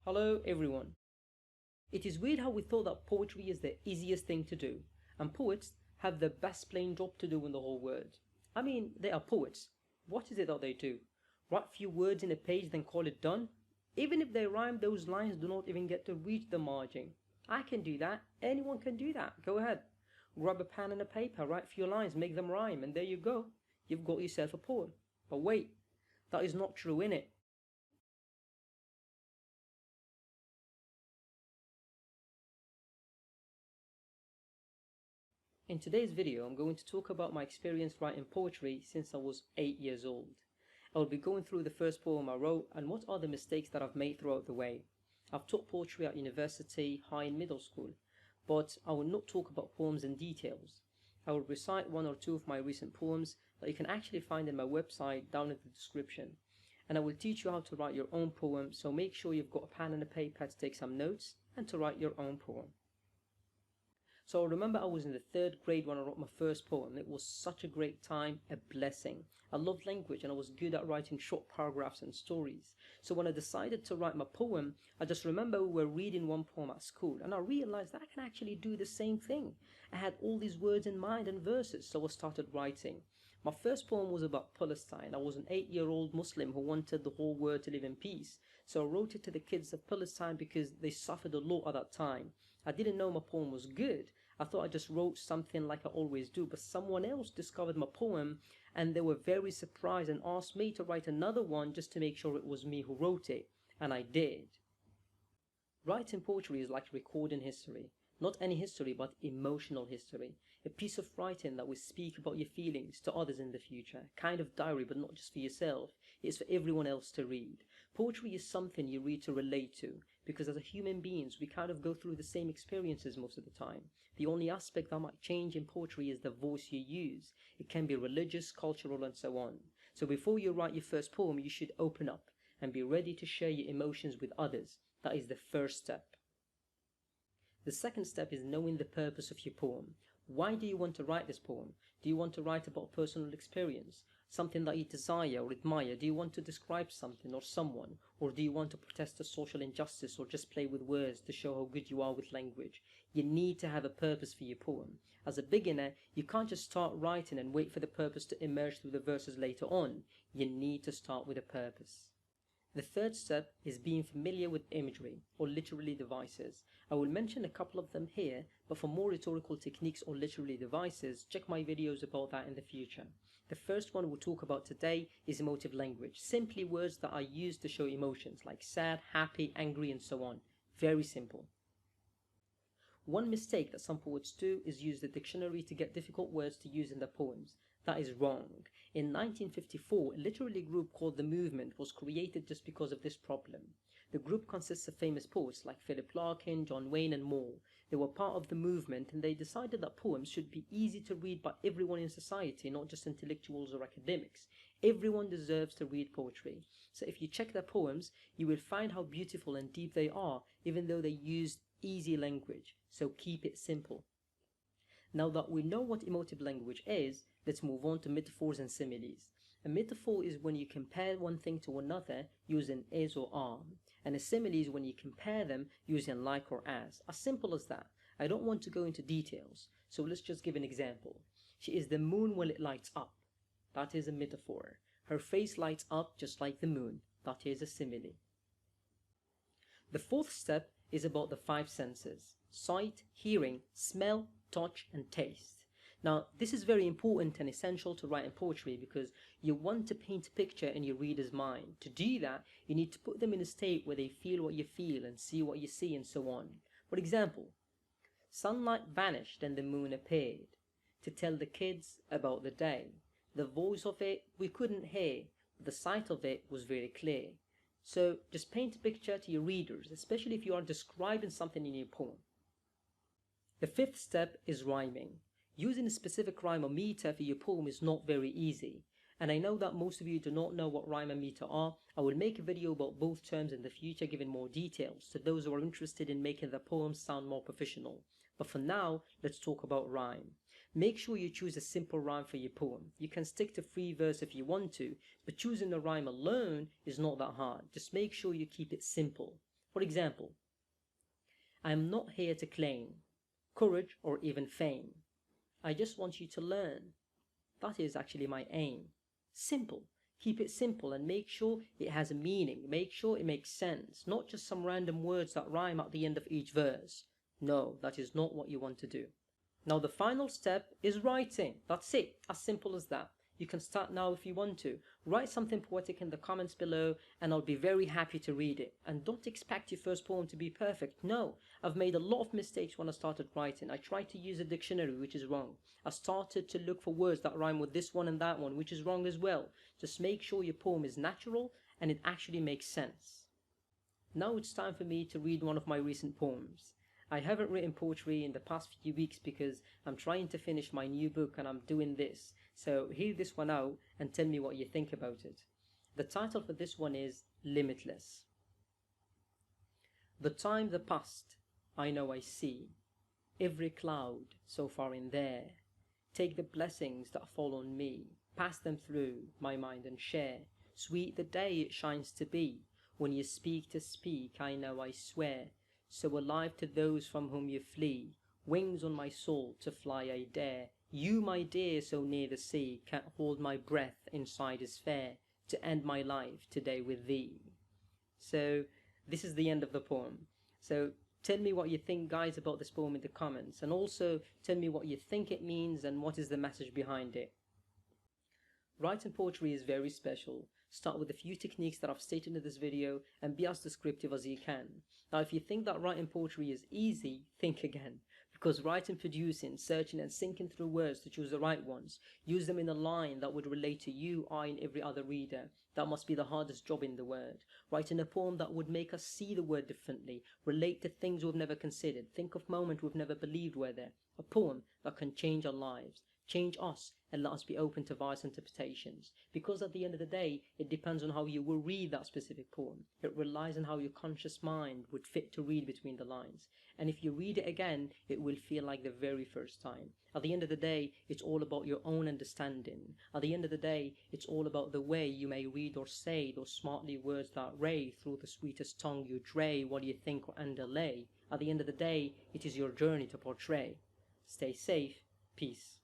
Hello everyone. It is weird how we thought that poetry is the easiest thing to do, and poets have the best plain job to do in the whole world. I mean, they are poets. What is it that they do? Write few words in a page, then call it done? Even if they rhyme, those lines do not even get to reach the margin. I can do that. Anyone can do that. Go ahead. Grab a pen and a paper, write few lines, make them rhyme, and there you go. You've got yourself a poem. But wait, that is not true, innit? In today's video, I'm going to talk about my experience writing poetry since I was 8 years old. I will be going through the first poem I wrote and what are the mistakes that I've made throughout the way. I've taught poetry at university, high and middle school, but I will not talk about poems in details. I will recite one or two of my recent poems that you can actually find in my website down in the description. And I will teach you how to write your own poem, so make sure you've got a pen and a paper to take some notes and to write your own poem. So I remember I was in the third grade when I wrote my first poem. It was such a great time, a blessing. I loved language and I was good at writing short paragraphs and stories. So when I decided to write my poem, I just remember we were reading one poem at school and I realized that I can actually do the same thing. I had all these words in mind and verses, so I started writing. My first poem was about Palestine. I was an 8-year-old Muslim who wanted the whole world to live in peace. So I wrote it to the kids of Palestine because they suffered a lot at that time. I didn't know my poem was good. I thought I just wrote something like I always do, but someone else discovered my poem and they were very surprised and asked me to write another one just to make sure it was me who wrote it, and I did. Writing poetry is like recording history. Not any history, but emotional history. A piece of writing that will speak about your feelings to others in the future. Kind of diary, but not just for yourself. It's for everyone else to read. Poetry is something you read to relate to, because as a human beings, we kind of go through the same experiences most of the time. The only aspect that might change in poetry is the voice you use. It can be religious, cultural, and so on. So before you write your first poem, you should open up and be ready to share your emotions with others. That is the first step. The second step is knowing the purpose of your poem. Why do you want to write this poem? Do you want to write about personal experience? Something that you desire or admire? Do you want to describe something or someone? Or do you want to protest a social injustice or just play with words to show how good you are with language? You need to have a purpose for your poem. As a beginner, you can't just start writing and wait for the purpose to emerge through the verses later on. You need to start with a purpose. The third step is being familiar with imagery or literary devices. I will mention a couple of them here, but for more rhetorical techniques or literary devices, check my videos about that in the future. The first one we'll talk about today is emotive language, simply words that are used to show emotions like sad, happy, angry, and so on. Very simple. One mistake that some poets do is use the dictionary to get difficult words to use in their poems. That is wrong. In 1954, a literary group called The Movement was created just because of this problem. The group consists of famous poets like Philip Larkin, John Wayne, and more. They were part of the movement and they decided that poems should be easy to read by everyone in society, not just intellectuals or academics. Everyone deserves to read poetry. So if you check their poems, you will find how beautiful and deep they are, even though they used easy language. So keep it simple. Now that we know what emotive language is, let's move on to metaphors and similes. A metaphor is when you compare one thing to another using is or are, and a simile is when you compare them using like or as simple as that. I don't want to go into details, so let's just give an example. She is the moon when it lights up. That is a metaphor. Her face lights up just like the moon. That is a simile. The fourth step is about the 5 senses: sight, hearing, smell, touch, and taste. Now, this is very important and essential to writing poetry because you want to paint a picture in your reader's mind. To do that, you need to put them in a state where they feel what you feel and see what you see and so on. For example, sunlight vanished and the moon appeared to tell the kids about the day. The voice of it we couldn't hear, but the sight of it was very clear. So just paint a picture to your readers, especially if you are describing something in your poem. The fifth step is rhyming. Using a specific rhyme or meter for your poem is not very easy, and I know that most of you do not know what rhyme and meter are. I will make a video about both terms in the future, giving more details to those who are interested in making their poems sound more professional. But for now, let's talk about rhyme. Make sure you choose a simple rhyme for your poem. You can stick to free verse if you want to, but choosing a rhyme alone is not that hard. Just make sure you keep it simple. For example, I am not here to claim courage or even fame. I just want you to learn. That is actually my aim. Simple. Keep it simple and make sure it has a meaning. Make sure it makes sense. Not just some random words that rhyme at the end of each verse. No, that is not what you want to do. Now the final step is writing. That's it. As simple as that. You can start now if you want to. Write something poetic in the comments below and I'll be very happy to read it. And don't expect your first poem to be perfect. No, I've made a lot of mistakes when I started writing. I tried to use a dictionary, which is wrong. I started to look for words that rhyme with this one and that one, which is wrong as well. Just make sure your poem is natural and it actually makes sense. Now it's time for me to read one of my recent poems. I haven't written poetry in the past few weeks because I'm trying to finish my new book and I'm doing this. So hear this one out and tell me what you think about it. The title for this one is Limitless. The time that passed, I know I see. Every cloud so far in there. Take the blessings that fall on me. Pass them through my mind and share. Sweet the day it shines to be. When you speak to speak, I know I swear. So alive to those from whom you flee. Wings on my soul to fly I dare. You, my dear, so near the sea, can't hold my breath inside is fair. To end my life today with thee. So this is the end of the poem. So tell me what you think, guys, about this poem in the comments. And also tell me what you think it means and what is the message behind it. Writing poetry is very special. Start with a few techniques that I've stated in this video and be as descriptive as you can. Now, if you think that writing poetry is easy, think again. Because writing, producing, searching and sinking through words to choose the right ones, use them in a line that would relate to you, I and every other reader, that must be the hardest job in the world. Writing a poem that would make us see the word differently, relate to things we've never considered, think of moments we've never believed were there. A poem that can change our lives, change us, and let us be open to various interpretations. Because at the end of the day, it depends on how you will read that specific poem. It relies on how your conscious mind would fit to read between the lines. And if you read it again, it will feel like the very first time. At the end of the day, it's all about your own understanding. At the end of the day, it's all about the way you may read or say those smartly words that ray through the sweetest tongue you dray what you think or underlay. At the end of the day, it is your journey to portray. Stay safe. Peace.